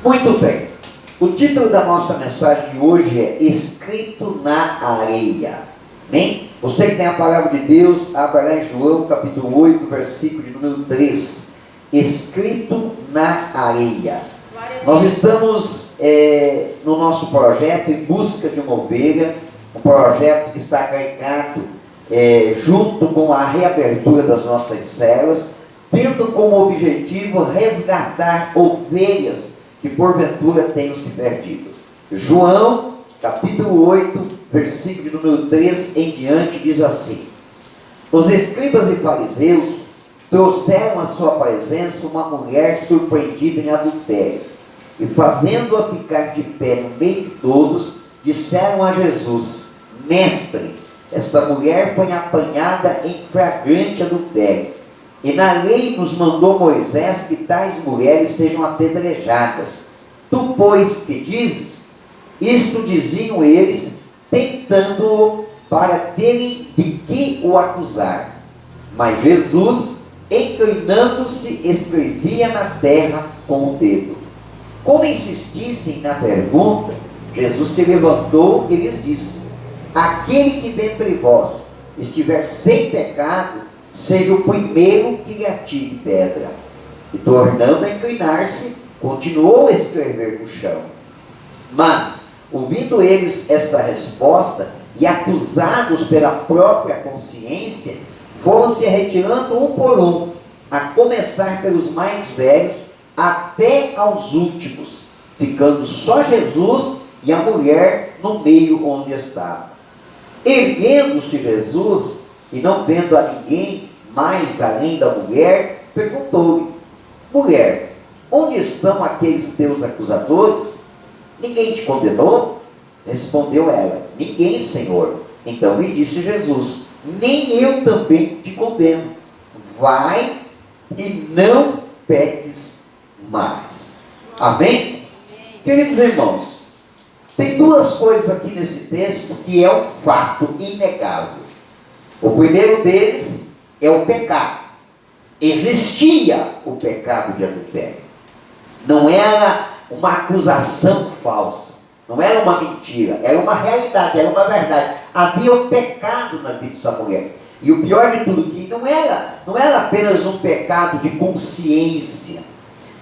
Muito bem. O título da nossa mensagem de hoje é Escrito na Areia. Amém? Você que tem a palavra de Deus, abra lá em João capítulo 8, versículo de número 3. Escrito na Areia. Nós estamos no nosso projeto Em Busca de uma Ovelha, um projeto que está carregado junto com a reabertura das nossas células, tendo como objetivo resgatar ovelhas que porventura tenham se perdido. João capítulo 8, versículo de número 3 em diante, diz assim: Os escribas e fariseus trouxeram à sua presença uma mulher surpreendida em adultério, e fazendo-a ficar de pé no meio de todos, disseram a Jesus: Mestre, esta mulher foi apanhada em flagrante adultério, e na lei nos mandou Moisés que tais mulheres sejam apedrejadas. Tu, pois, que dizes? Isto diziam eles, tentando-o para terem de que o acusar. Mas Jesus, inclinando-se, escrevia na terra com o dedo. Como insistissem na pergunta, Jesus se levantou e lhes disse: Aquele que dentre vós estiver sem pecado, seja o primeiro que lhe atire pedra. E tornando a inclinar-se, continuou a escrever no chão. Mas, ouvindo eles esta resposta, e acusados pela própria consciência, foram se retirando um por um, a começar pelos mais velhos, até aos últimos, ficando só Jesus e a mulher no meio onde estava. Erguendo-se Jesus, e não vendo a ninguém mais além da mulher, perguntou-lhe: Mulher, onde estão aqueles teus acusadores? Ninguém te condenou? Respondeu ela: Ninguém, Senhor. Então lhe disse Jesus: Nem eu também te condeno. Vai e não peques mais. Amém? Queridos irmãos, tem duas coisas aqui nesse texto que é um fato inegável. O primeiro deles é o pecado. Existia o pecado de adultério. Não era uma acusação falsa, não era uma mentira, era uma realidade, era uma verdade. Havia um pecado na vida dessa mulher. E o pior de tudo, que não era apenas um pecado de consciência,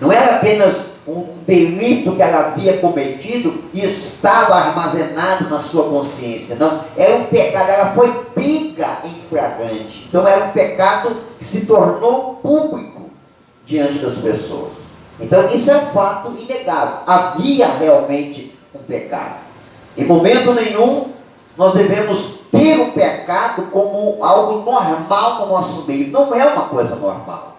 não era apenas um delito que ela havia cometido e estava armazenado na sua consciência. Não, era um pecado, ela foi pega em flagrante. Então era um pecado que se tornou público diante das pessoas. Então isso é um fato inegável. Havia realmente um pecado. Em momento nenhum nós devemos ter o pecado como algo normal no nosso meio. Não é uma coisa normal.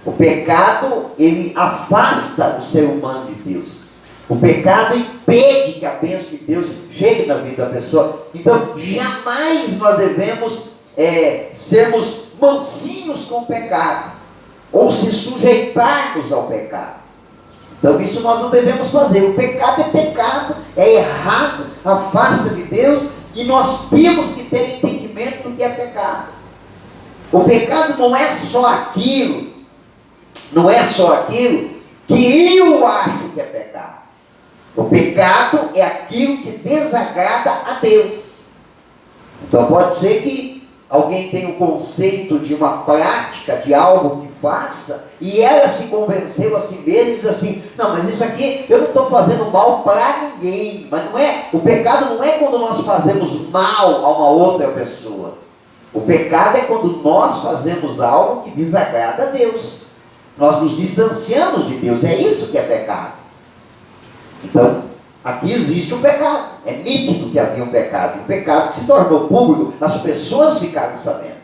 O pecado, ele afasta o ser humano de Deus. O pecado impede que a bênção de Deus chegue na vida da pessoa. Então, jamais nós devemos sermos mansinhos com o pecado, ou se sujeitarmos ao pecado. Então, isso nós não devemos fazer. O pecado é pecado, é errado, afasta de Deus, e nós temos que ter entendimento do que é pecado. O pecado não é só aquilo que eu acho que é pecado. O pecado é aquilo que desagrada a Deus. Então pode ser que alguém tenha o conceito de uma prática, de algo que faça, e ela se convenceu a si mesma e diz assim: não, mas isso aqui eu não estou fazendo mal para ninguém. Mas não é, o pecado não é quando nós fazemos mal a uma outra pessoa. O pecado é quando nós fazemos algo que desagrada a Deus. Nós nos distanciamos de Deus, é isso que é pecado. Então, aqui existe um pecado, é nítido que havia um pecado que se tornou público, as pessoas ficaram sabendo.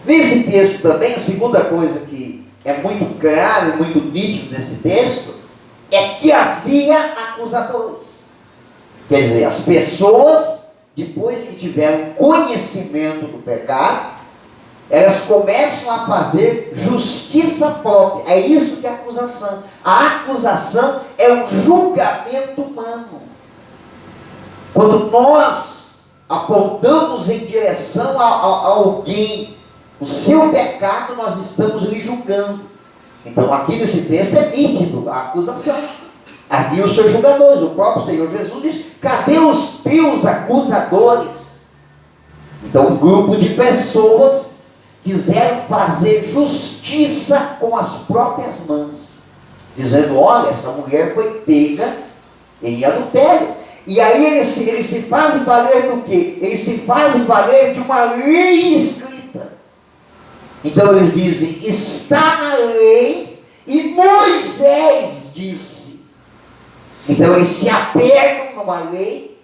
Nesse texto também, a segunda coisa que é muito clara e muito nítido nesse texto, é que havia acusadores. Quer dizer, as pessoas, depois que tiveram conhecimento do pecado, elas começam a fazer justiça própria. É isso que é a acusação. A acusação é um julgamento humano. Quando nós apontamos em direção a alguém o seu pecado, nós estamos lhe julgando. Então aqui nesse texto é nítido a acusação. Havia os seus julgadores. O próprio Senhor Jesus diz: cadê os teus acusadores? Então um grupo de pessoas quiseram fazer justiça com as próprias mãos, dizendo: olha, essa mulher foi pega em adultério. E aí eles se fazem valer do quê? Eles se fazem valer de uma lei escrita. Então eles dizem: está na lei e Moisés disse. Então eles se apegam numa lei,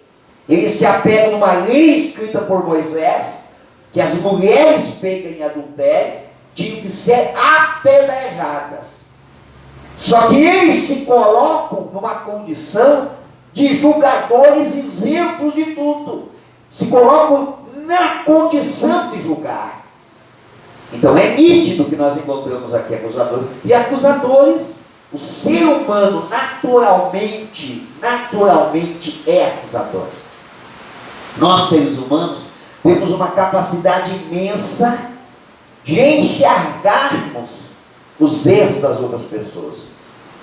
numa lei escrita por Moisés, que as mulheres pegas em adultério tinham que ser apedrejadas. Só que eles se colocam numa condição de julgadores isentos de tudo. Se colocam na condição de julgar. Então é nítido que nós encontramos aqui acusadores. E acusadores, o ser humano naturalmente é acusador. Nós, seres humanos, temos uma capacidade imensa de enxergarmos os erros das outras pessoas.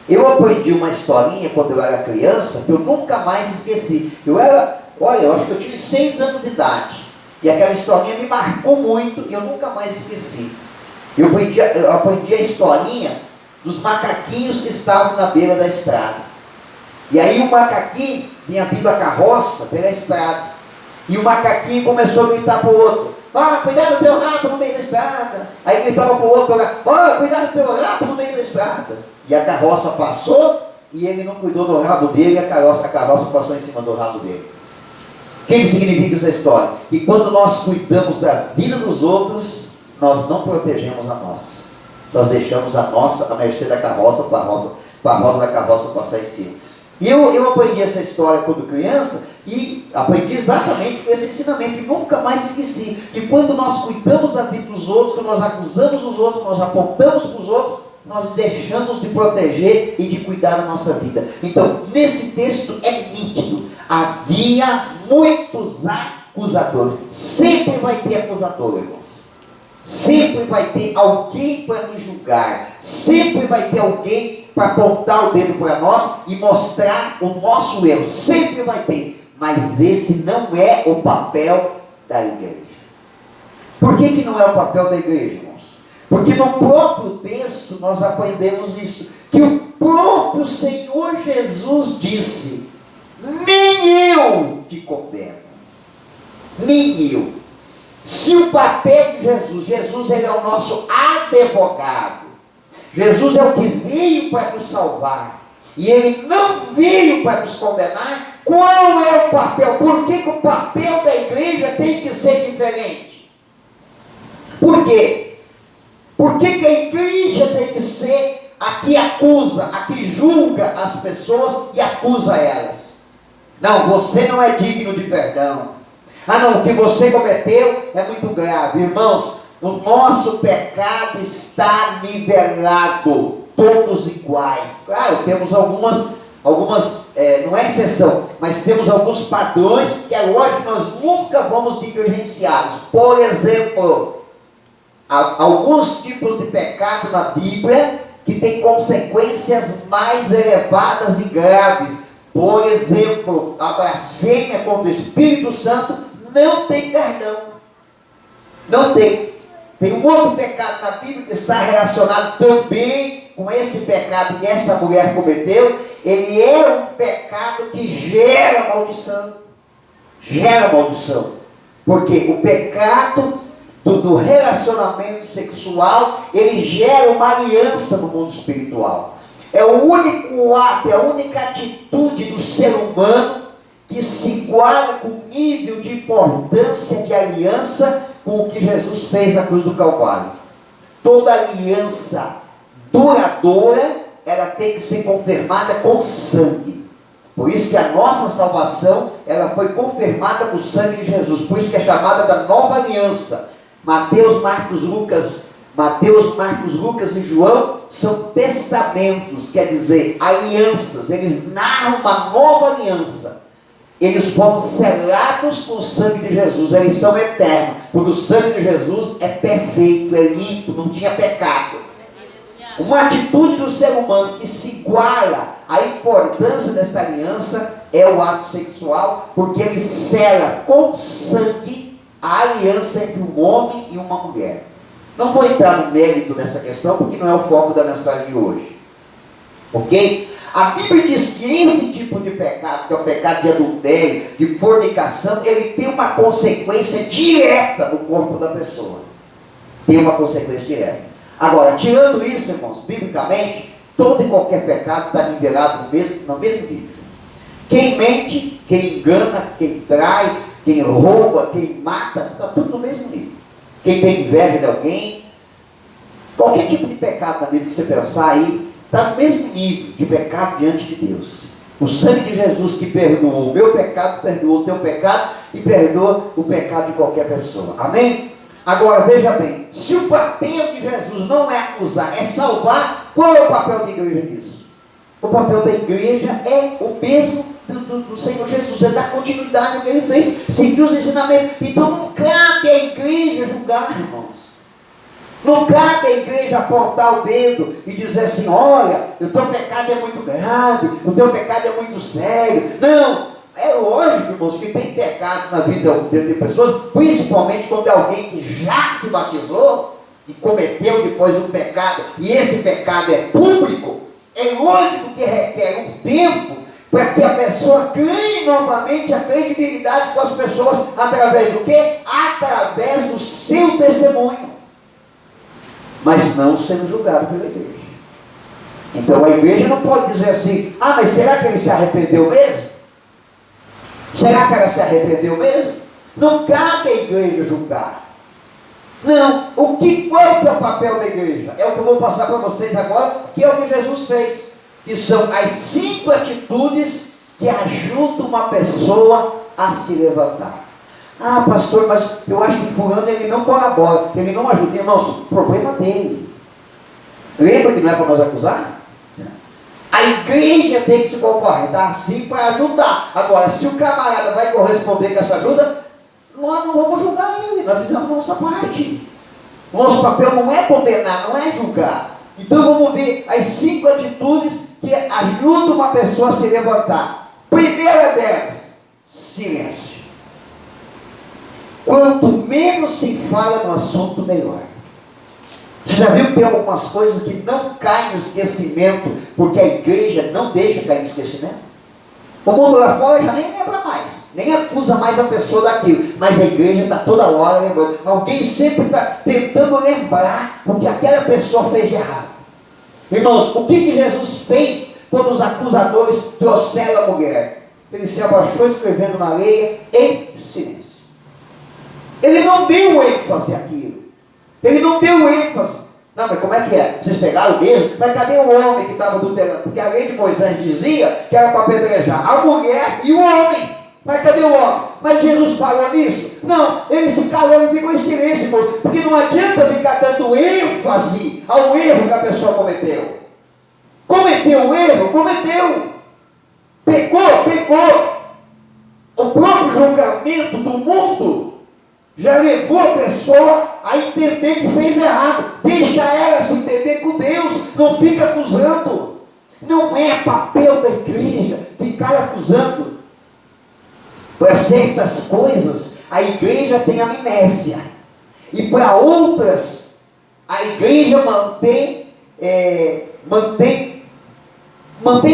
Eu aprendi uma historinha quando eu era criança, que eu nunca mais esqueci. Eu acho que eu tive 6 anos de idade. E aquela historinha me marcou muito e eu nunca mais esqueci. Eu aprendi a historinha dos macaquinhos que estavam na beira da estrada. E aí o macaquinho vinha vindo a carroça pela estrada. E o macaquinho começou a gritar para o outro: cuidado do teu rabo no meio da estrada. Aí gritava para o outro: cuidado do teu rabo no meio da estrada. E a carroça passou e ele não cuidou do rabo dele, e a carroça passou em cima do rabo dele. O que significa essa história? Que quando nós cuidamos da vida dos outros, nós não protegemos a nossa. Nós deixamos a nossa à mercê da carroça, para a roda da carroça passar em cima. E eu aprendi essa história quando criança, e aprendi exatamente com esse ensinamento, e nunca mais esqueci. Que quando nós cuidamos da vida dos outros, quando nós acusamos os outros, nós apontamos para os outros, nós deixamos de proteger e de cuidar da nossa vida. Então, nesse texto é nítido: havia muitos acusadores. Sempre vai ter acusador, irmãos. Sempre vai ter alguém para nos julgar. Sempre vai ter alguém para apontar o dedo para nós e mostrar o nosso erro. Sempre vai ter. Mas esse não é o papel da igreja. Por que não é o papel da igreja, irmãos? Porque no próprio texto nós aprendemos isso, que o próprio Senhor Jesus disse: nem eu te condeno, nem eu. Se o papel de Jesus ele é o nosso advogado, Jesus é o que veio para nos salvar, e ele não veio para nos condenar, qual é o papel? Por que o papel da igreja tem que ser diferente? Por quê? Por que a igreja tem que ser a que acusa, a que julga as pessoas e acusa elas? Não, você não é digno de perdão. Não, o que você cometeu é muito grave. Irmãos, o nosso pecado está nivelado, todos iguais. Claro, temos algumas não é exceção, mas temos alguns padrões que é lógico que nós nunca vamos divergenciá-los. Por exemplo, alguns tipos de pecado na Bíblia que têm consequências mais elevadas e graves. Por exemplo, a blasfêmia contra o Espírito Santo não tem perdão. Não tem. Tem um outro pecado na Bíblia que está relacionado também com esse pecado que essa mulher cometeu. Ele é um pecado que gera maldição. Gera maldição. Porque o pecado do relacionamento sexual, ele gera uma aliança no mundo espiritual. É o único ato, é a única atitude do ser humano que se iguala com o nível de importância de aliança com o que Jesus fez na cruz do Calvário. Toda aliança duradoura, ela tem que ser confirmada com sangue. Por isso que a nossa salvação, ela foi confirmada com o sangue de Jesus. Por isso que é chamada da nova aliança. Mateus, Marcos, Lucas e João são testamentos, quer dizer, alianças. Eles narram uma nova aliança. Eles foram selados com o sangue de Jesus. Eles são eternos, porque o sangue de Jesus é perfeito, é limpo, não tinha pecado. Uma atitude do ser humano que se iguala à importância dessa aliança é o ato sexual, porque ele sela com sangue a aliança entre um homem e uma mulher. Não vou entrar no mérito dessa questão, porque não é o foco da mensagem de hoje. Ok? A Bíblia diz que esse tipo de pecado, que é o pecado de adultério, de fornicação, ele tem uma consequência direta no corpo da pessoa. Tem uma consequência direta. Agora, tirando isso, irmãos, biblicamente, todo e qualquer pecado está nivelado no mesmo nível. Quem mente, quem engana, quem trai, quem rouba, quem mata, está tudo no mesmo nível. Quem tem inveja de alguém, qualquer tipo de pecado na Bíblia que você pensar aí, está no mesmo nível de pecado diante de Deus. O sangue de Jesus que perdoou o meu pecado, perdoou o teu pecado e perdoa o pecado de qualquer pessoa. Amém? Agora veja bem, se o papel de Jesus não é acusar, é salvar, qual é o papel da igreja nisso? O papel da igreja é o mesmo do Senhor Jesus, é dar continuidade ao que ele fez, seguir os ensinamentos. Então não cabe à igreja julgar, irmãos. Não cabe à igreja apontar o dedo e dizer assim: olha, o teu pecado é muito grave, o teu pecado é muito sério. Não, é lógico, irmãos, que tem pecados na vida de pessoas, principalmente quando é alguém que já se batizou e cometeu depois um pecado, e esse pecado é público. É lógico que requer um tempo para que a pessoa ganhe novamente a credibilidade com as pessoas, através do quê? Através do seu testemunho. Mas não sendo julgado pela igreja. Então a igreja não pode dizer assim: ah, mas será que ele se arrependeu mesmo? Será que ela se arrependeu mesmo? Não cabe à igreja julgar. Não, qual que é o papel da igreja? É o que eu vou passar para vocês agora, que é o que Jesus fez, que são as 5 atitudes que ajudam uma pessoa a se levantar. Ah, pastor, mas eu acho que fulano ele não colabora, ele não ajuda. Irmãos, o problema dele. Lembra que não é para nós acusar? A igreja tem que se comportar assim para ajudar. Agora, se o camarada vai corresponder com essa ajuda, nós não vamos julgar ele, nós fizemos a nossa parte. O nosso papel não é condenar, não é julgar. Então vamos ver as 5 atitudes que ajudam uma pessoa a se levantar. Primeira delas, silêncio. Quanto menos se fala no assunto, melhor. Você já viu que tem algumas coisas que não caem no esquecimento, porque a igreja não deixa cair no esquecimento? O mundo lá fora já nem lembra mais, nem acusa mais a pessoa daquilo, mas a igreja está toda hora lembrando. Alguém sempre está tentando lembrar o que aquela pessoa fez de errado. Irmãos, o que Jesus fez quando os acusadores trouxeram a mulher? Ele se abaixou escrevendo na areia em silêncio. Ele não deu ênfase àquilo. Ele não deu ênfase. Não, mas como é que é? Vocês pegaram mesmo? Mas cadê o homem que estava adulterando? Porque a lei de Moisés dizia que era para apedrejar a mulher e o homem. Mas cadê o homem? Mas Jesus falou nisso? Não, ele se calou e ficou em silêncio, porque não adianta ficar dando ênfase ao erro que a pessoa cometeu. Cometeu o erro? Cometeu. Pecou? Pecou. O próprio julgamento do mundo já levou a pessoa a entender que fez errado. Deixa ela se entender com Deus, não fica acusando. Não é papel da igreja ficar acusando. Para certas coisas, a igreja tem amnésia. E para outras, a igreja mantém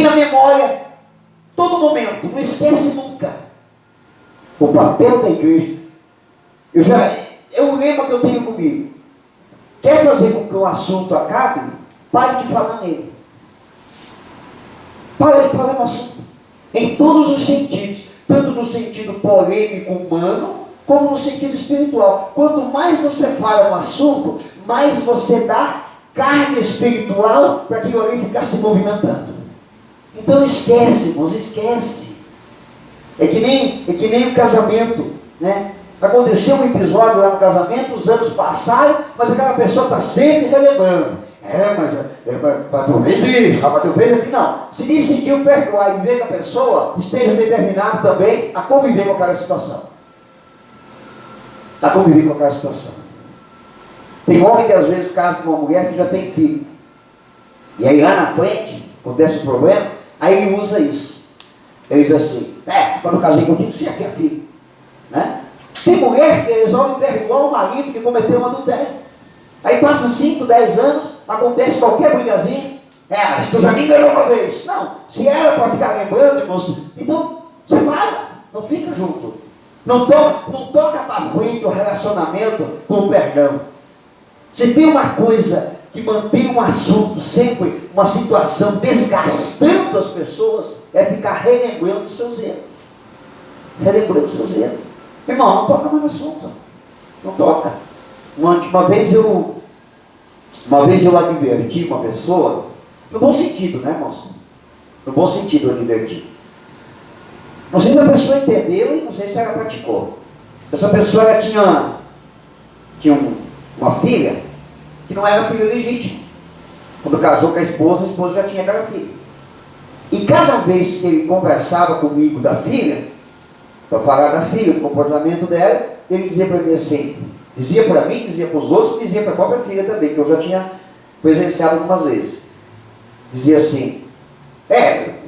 na memória todo momento, não esquece nunca. O papel da igreja. O lema que eu tenho comigo: quer fazer com que o assunto acabe? Pare de falar nele. Pare de falar no assunto. Em todos os sentidos. Tanto no sentido polêmico humano, como no sentido espiritual. Quanto mais você fala no assunto, mais você dá carga espiritual para aquilo ali ficar se movimentando. Então esquece, irmãos, esquece. É que nem o casamento, né? Aconteceu um episódio lá no casamento, os anos passaram, mas aquela pessoa está sempre relembrando. Mas tu fez isso, mas tu fez aquilo. Não. Se decidiu perdoar e ver que a pessoa esteja determinado também a conviver com aquela situação. A conviver com aquela situação. Tem homem que às vezes casa com uma mulher que já tem filho. E aí lá na frente, acontece um problema, aí ele usa isso. Ele diz assim, quando eu casei contigo, você é minha filha. Né? Tem mulher que resolve perdoar o marido que cometeu um adultério. Aí passa 5, 10 anos, acontece qualquer brigazinha. Mas tu já me enganou uma vez. Não, se ela pode ficar lembrando, irmãos, então separa, não fica junto. Não toca para frente o relacionamento com o perdão. Se tem uma coisa que mantém um assunto sempre, uma situação desgastando as pessoas, é ficar relembrando os seus erros. Relembrando os seus erros. Irmão, não toca mais no assunto. Não toca. Uma vez eu adverti uma pessoa, no bom sentido, né, irmãos? No bom sentido eu adverti. Não sei se a pessoa entendeu e não sei se ela praticou. Essa pessoa ela tinha uma filha que não era filha legítima. Quando casou com a esposa já tinha aquela filha. E cada vez que ele conversava comigo da filha, para falar da filha, do comportamento dela, ele dizia para mim assim, dizia para mim, dizia para os outros, dizia para a própria filha também, que eu já tinha presenciado algumas vezes. Dizia assim,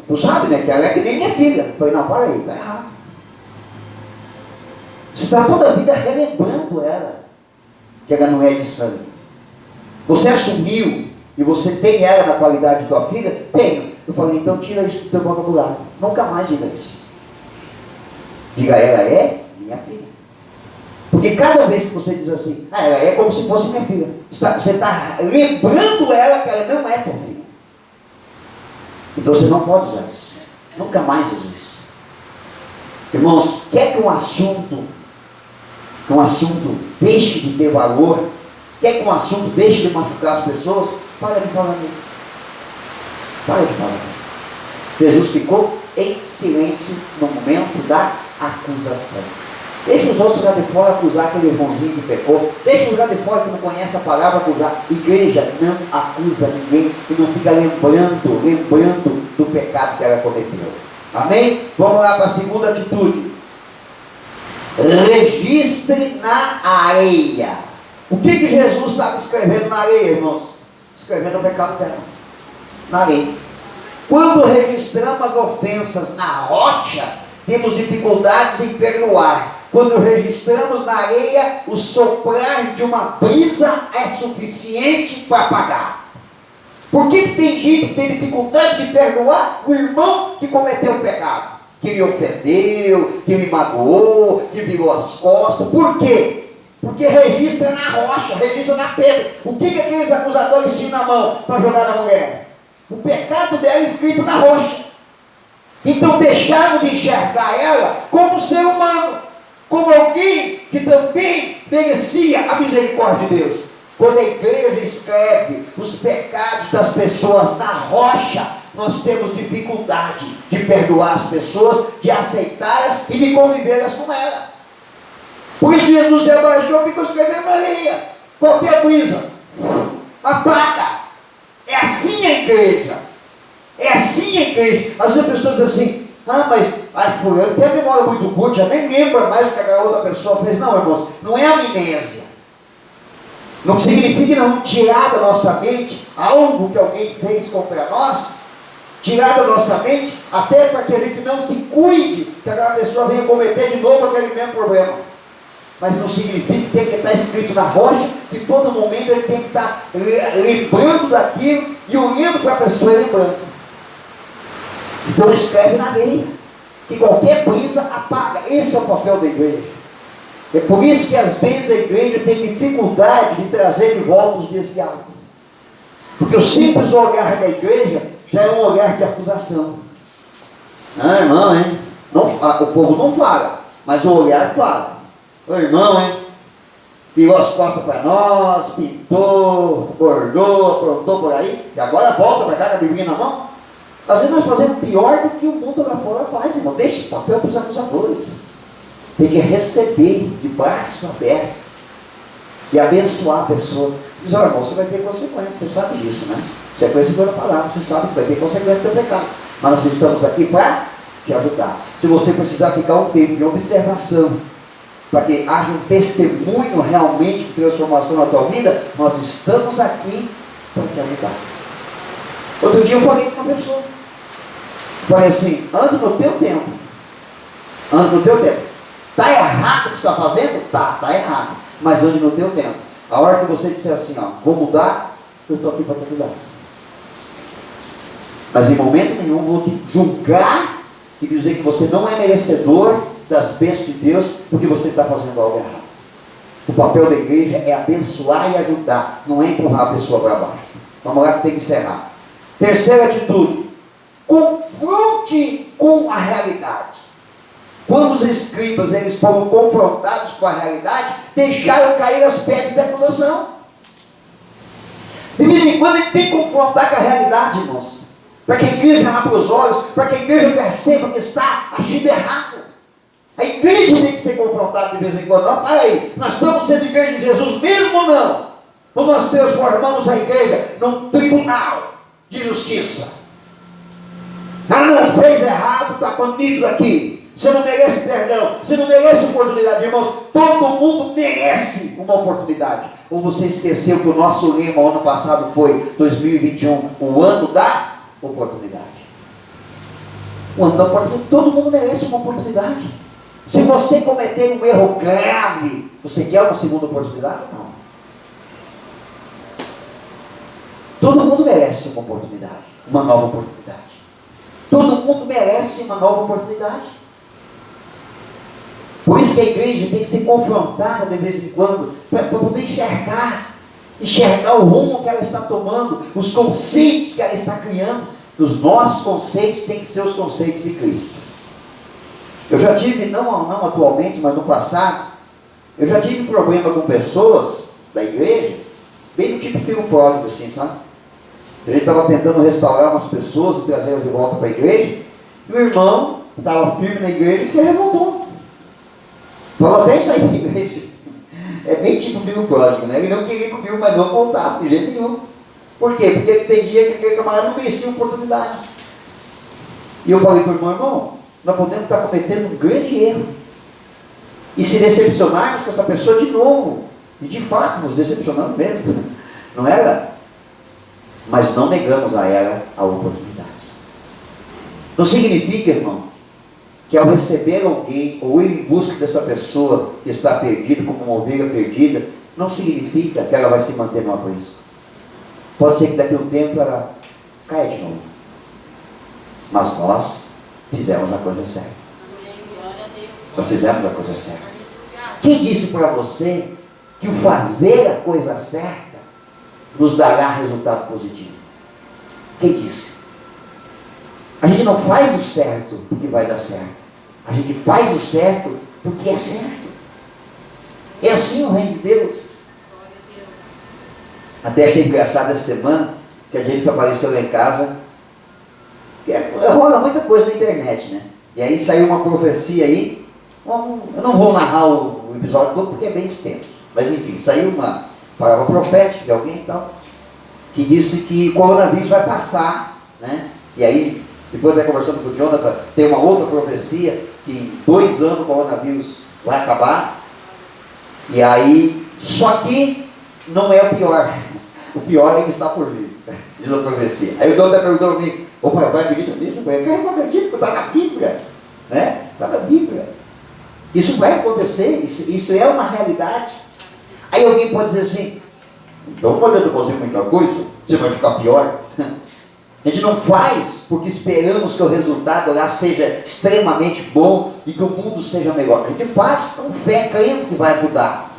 tu sabe, né, que ela é que nem minha filha. Eu falei, não, para aí, está errado. Você está toda a vida relembrando ela, que ela não é de sangue. Você assumiu, e você tem ela na qualidade de tua filha? Tenho. Eu falei, então tira isso do teu vocabulário. Nunca mais diga isso. Diga, ela é minha filha. Porque cada vez que você diz assim, ela é como se fosse minha filha. Você está lembrando ela que ela não é tua filha. Então você não pode usar isso. Nunca mais use isso. Irmãos, quer que um assunto deixe de ter valor? Quer que um assunto deixe de machucar as pessoas? Para de falar dele. Para de falar dele. Jesus ficou em silêncio no momento da acusação. Deixa os outros lá de fora acusar aquele irmãozinho que pecou. Deixa os lá de fora que não conhece a palavra acusar. Igreja não acusa ninguém e não fica lembrando do pecado que ela cometeu. Amém? Vamos lá para a segunda atitude. Registre na areia. O que Jesus estava escrevendo na areia, irmãos? Escrevendo o pecado dela. Na areia. Quando registramos as ofensas na rocha, temos dificuldades em perdoar. Quando registramos na areia, o soprar de uma brisa é suficiente para apagar. Por que tem gente que tem dificuldade de perdoar o irmão que cometeu o pecado? Que lhe ofendeu, que lhe magoou, que virou as costas. Por quê? Porque registra na rocha, registra na pedra. O que aqueles acusadores tinham na mão para jogar na mulher? O pecado dela é escrito na rocha. Então deixaram de enxergar ela como ser humano, como alguém que também merecia a misericórdia de Deus. Quando a igreja escreve os pecados das pessoas na rocha, nós temos dificuldade de perdoar as pessoas, de aceitá-las e de convivê-las com elas. Por isso Jesus se abaixou e ficou escrevendo na areia. Qualquer brisa, apaga. É assim a igreja. É assim a igreja. Às vezes as pessoas dizem assim, mas fulano tem a memória muito curta, já nem lembra mais o que a outra pessoa fez. Não, irmãos, não é amnésia. Não significa não tirar da nossa mente algo que alguém fez contra nós, tirar da nossa mente, até para que a gente não se cuide que aquela pessoa venha cometer de novo aquele mesmo problema. Mas não significa que tem que estar escrito na rocha, que todo momento ele tem que estar lembrando daquilo e olhando para a pessoa e lembrando. Então escreve na areia, que qualquer brisa apaga. Esse é o papel da igreja. É por isso que às vezes a igreja tem dificuldade de trazer de volta os desviados. Porque o simples olhar da igreja já é um olhar de acusação. Irmão, hein? Não, o povo não fala, mas o olhar fala. Ô irmão, hein? Virou as costas para nós, pintou, bordou, aprontou por aí, e agora volta para cá com a Bíblia na mão. Às vezes nós fazemos pior do que o mundo lá fora faz, irmão. Deixa esse papel para os acusadores. Tem que receber de braços abertos e abençoar a pessoa. Diz, olha, irmão, você vai ter consequências, você sabe disso, né? Você é conhecedor da palavra, você sabe que vai ter consequências do teu pecado. Mas nós estamos aqui para te ajudar. Se você precisar ficar um tempo de observação, para que haja um testemunho realmente de transformação na tua vida, nós estamos aqui para te ajudar. Outro dia eu falei com uma pessoa. Falei assim, ande no teu tempo. Ande no teu tempo. Está errado o que você está fazendo? Tá errado. Mas ande no teu tempo. A hora que você disser assim, ó, vou mudar, eu estou aqui para te ajudar. Mas em momento nenhum vou te julgar e dizer que você não é merecedor das bênçãos de Deus porque você está fazendo algo errado. O papel da igreja é abençoar e ajudar, não é empurrar a pessoa para baixo. Vamos lá que tem que encerrar. Terceira atitude, confronte com a realidade. Quando os escribas eles foram confrontados com a realidade, deixaram cair as pedras da acusação. De vez em quando a gente tem que confrontar com a realidade, irmãos, para que a igreja abra os olhos, para que a igreja perceba que está agindo errado. A igreja tem que ser confrontada de vez em quando. Não, aí, nós estamos sendo igreja de Jesus mesmo ou não? Ou nós transformamos a igreja num tribunal de justiça? Ah, não fez errado, está banido aqui. Você não merece perdão, você não merece oportunidade, irmãos. Todo mundo merece uma oportunidade. Ou você esqueceu que o nosso lema ano passado foi 2021, o ano da oportunidade. O ano da oportunidade, todo mundo merece uma oportunidade. Se você cometer um erro grave, você quer uma segunda oportunidade? Não. Todo mundo merece uma oportunidade, uma nova oportunidade. Todo mundo merece uma nova oportunidade. Por isso que a igreja tem que ser confrontada de vez em quando, para poder enxergar o rumo que ela está tomando, os conceitos que ela está criando. Os nossos conceitos têm que ser os conceitos de Cristo. Eu já tive, não atualmente, mas no passado, eu já tive problema com pessoas da igreja, bem do tipo filho pródigo, assim, sabe? A gente estava tentando restaurar umas pessoas e trazê-las de volta para a igreja, e o irmão estava firme na igreja e se revoltou. Falou, até sair da igreja. É bem tipo filho pródigo, né? Ele não queria que o filho mais não voltasse de jeito nenhum. Por quê? Porque ele entendia que aquele camarada não merecia oportunidade. E eu falei para o irmão, nós podemos estar cometendo um grande erro. E se decepcionarmos com essa pessoa de novo. E de fato, nos decepcionamos mesmo. Não era? Mas não negamos a ela a oportunidade. Não significa, irmão, que ao receber alguém, ou ir em busca dessa pessoa que está perdida, como uma ovelha perdida, não significa que ela vai se manter no aprisco. Pode ser que daqui a um tempo ela caia de novo. Mas nós fizemos a coisa certa. Nós fizemos a coisa certa. Quem disse para você que o fazer a coisa certa nos dará resultado positivo? Quem disse? A gente não faz o certo porque vai dar certo. A gente faz o certo porque é certo. É assim o reino de Deus. Até achei engraçado essa semana que a gente apareceu lá em casa. Rola muita coisa na internet, né? E aí saiu uma profecia aí. Eu não vou narrar o episódio todo porque é bem extenso. Mas enfim, saiu uma palavra profética de alguém e tal, que disse que o coronavírus vai passar, né? E aí, depois até conversando com o Jonathan, tem uma outra profecia que em 2 anos o coronavírus vai acabar. E aí, só que não é o pior. O pior é que está por vir, diz a profecia. Aí o Jonathan perguntou para mim, ô pai, vai acreditar nisso? Eu não acredito, porque está na Bíblia, né? Está na Bíblia. Isso vai acontecer, isso é uma realidade. Aí alguém pode dizer assim, então não adianta fazer muita coisa, você vai ficar pior. A gente não faz porque esperamos que o resultado lá seja extremamente bom e que o mundo seja melhor. A gente faz com fé, crendo que vai mudar.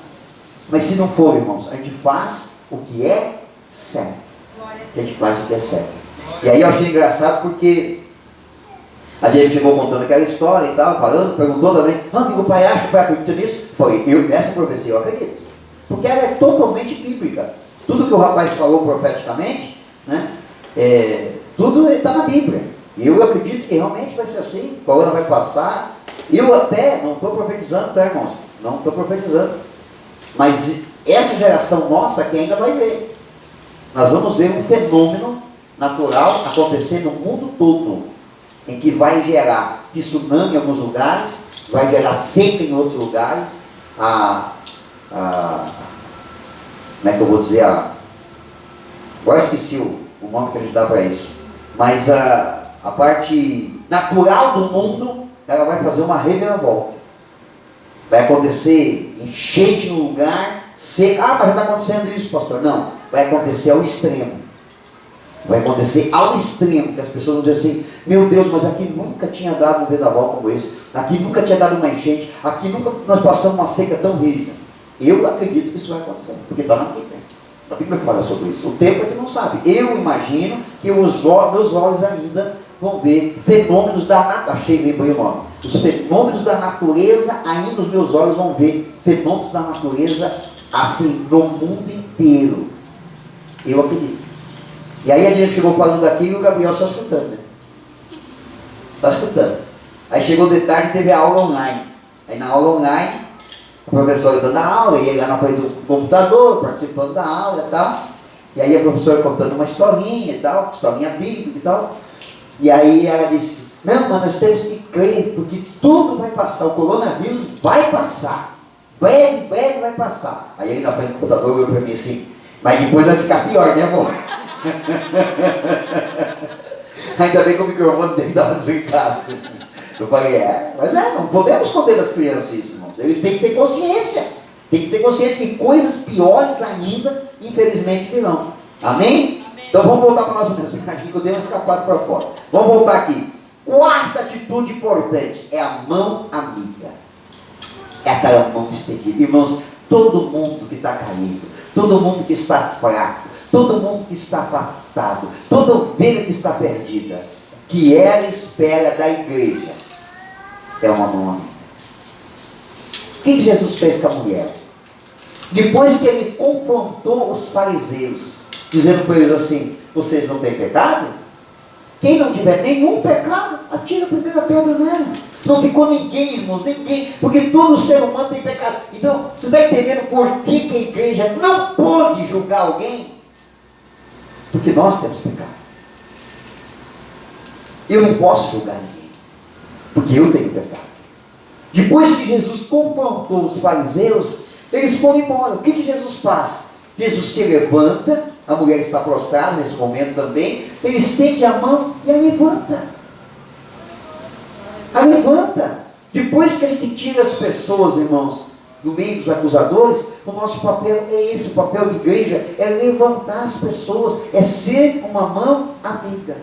Mas se não for, irmãos, a gente faz o que é certo. A gente faz o que é certo. E aí eu achei engraçado porque a gente chegou contando aquela história e tal, falando, perguntou também, o que o pai acha, o pai acredita nisso? Falei, nessa profecia eu acredito. Porque ela é totalmente bíblica. Tudo que o rapaz falou profeticamente, né? Tudo está na Bíblia. E eu acredito que realmente vai ser assim. O corona vai passar. Eu até não estou profetizando, tá, irmãos? Não estou profetizando. Mas essa geração nossa que ainda vai ver. Nós vamos ver um fenômeno natural acontecer no mundo todo, em que vai gerar tsunami em alguns lugares, vai gerar seca em outros lugares, como é que eu vou dizer, agora esqueci o nome que a gente dá para isso. Mas a parte natural do mundo, ela vai fazer uma reviravolta. Vai acontecer enchente no lugar, seca. Mas já está acontecendo isso, pastor. Não, vai acontecer ao extremo. Vai acontecer ao extremo, que as pessoas vão dizer assim, meu Deus, mas aqui nunca tinha dado um vendaval como esse, aqui nunca tinha dado uma enchente, aqui nunca nós passamos uma seca tão rígida. Eu acredito que isso vai acontecer, porque está na Bíblia. A Bíblia fala sobre isso. O tempo é que não sabe. Eu imagino que meus olhos ainda vão ver fenômenos da natureza. Achei, lembrei o nome. Os fenômenos da natureza, ainda os meus olhos vão ver fenômenos da natureza, assim, no mundo inteiro. Eu acredito. E aí a gente chegou falando aqui e o Gabriel só escutando, né? Só escutando. Aí chegou de tarde e teve a aula online. Aí na aula online, a professora dando a aula, e ele lá na frente do computador, participando da aula e tal. E aí a professora contando uma historinha e tal, historinha bíblica e tal. E aí ela disse, não, mas nós temos que crer, porque tudo vai passar, o coronavírus vai passar. Breve vai passar. Aí ele na frente do computador olhou para mim assim, mas depois vai ficar pior, né, amor? Ainda bem que o microfone dele estava desligado. Eu falei, mas não podemos esconder das crianças isso, irmãos. Eles têm que ter consciência. Tem que ter consciência que coisas piores ainda, infelizmente, virão. Amém? Então vamos voltar para a nossa mensagem, que eu dei uma escapada para fora. Vamos voltar aqui. Quarta atitude importante é a mão amiga. É aquela mão estendida. Irmãos, todo mundo que está caído, todo mundo que está fraco, todo mundo que está afastado, toda ovelha que está perdida, que ela espera da igreja, é uma mão amiga. O que Jesus fez com a mulher? Depois que ele confrontou os fariseus, dizendo para eles assim, vocês não têm pecado? Quem não tiver nenhum pecado, atira a primeira pedra nela. Não ficou ninguém, irmãos, ninguém, porque todo ser humano tem pecado. Então, você está entendendo por que a igreja não pode julgar alguém? Porque nós temos pecado. Eu não posso julgar ninguém, porque eu tenho pecado. Depois que Jesus confrontou os fariseus, eles foram embora. O que Jesus faz? Jesus se levanta, a mulher está prostrada nesse momento também, ele estende a mão e a levanta. A levanta. Depois que a gente tira as pessoas, irmãos, do meio dos acusadores, o nosso papel é esse, o papel de igreja é levantar as pessoas, é ser uma mão amiga.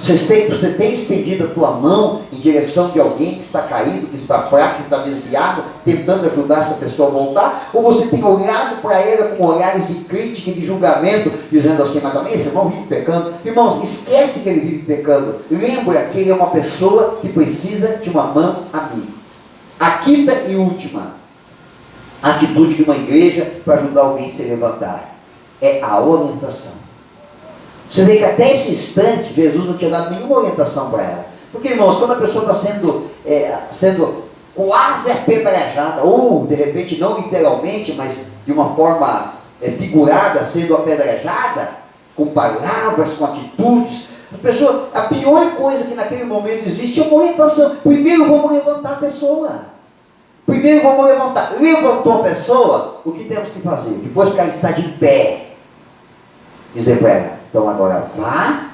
Você tem estendido a tua mão em direção de alguém que está caído, que está fraco, que está desviado, tentando ajudar essa pessoa a voltar? Ou você tem olhado para ela com olhares de crítica e de julgamento, dizendo assim, mas também esse irmão vive pecando? Irmãos, esquece que ele vive pecando. Lembra que ele é uma pessoa que precisa de uma mão amiga. A quinta e última atitude de uma igreja para ajudar alguém a se levantar é a orientação. Você vê que até esse instante Jesus não tinha dado nenhuma orientação para ela. Porque, irmãos, quando a pessoa está sendo quase apedrejada, ou de repente não literalmente, mas de uma forma figurada, sendo apedrejada, com palavras, com atitudes, a pior coisa que naquele momento existe é uma orientação. Primeiro vamos levantar a pessoa. Primeiro vamos levantar. Levantou a pessoa, o que temos que fazer? Depois que ela está de pé, dizer para ela, então agora vá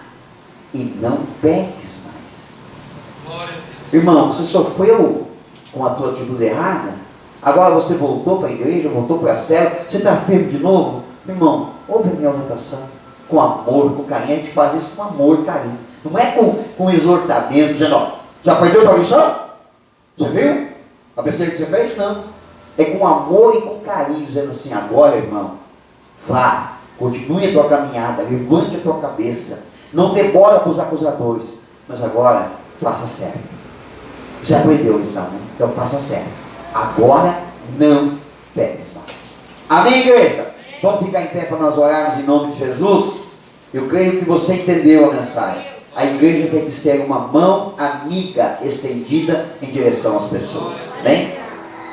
e não peques mais. Irmão, você sofreu com a tua atitude errada, agora você voltou para a igreja, voltou para a cela, você está firme de novo? Irmão, ouve a minha orientação, com amor, com carinho. A gente faz isso com amor e carinho, não é com exortamento, dizendo, ó, já perdeu a lição? Você viu? A besteira que você fez? Não. É com amor e com carinho, dizendo assim, agora, irmão, vá. Continue a tua caminhada, levante a tua cabeça, não demora para os acusadores, mas agora faça sério. Você aprendeu a lição, né? Então faça sério. Agora não peques mais. Amém, igreja? Vamos ficar em pé para nós orarmos em nome de Jesus? Eu creio que você entendeu a mensagem. A igreja tem que ser uma mão amiga estendida em direção às pessoas. Amém?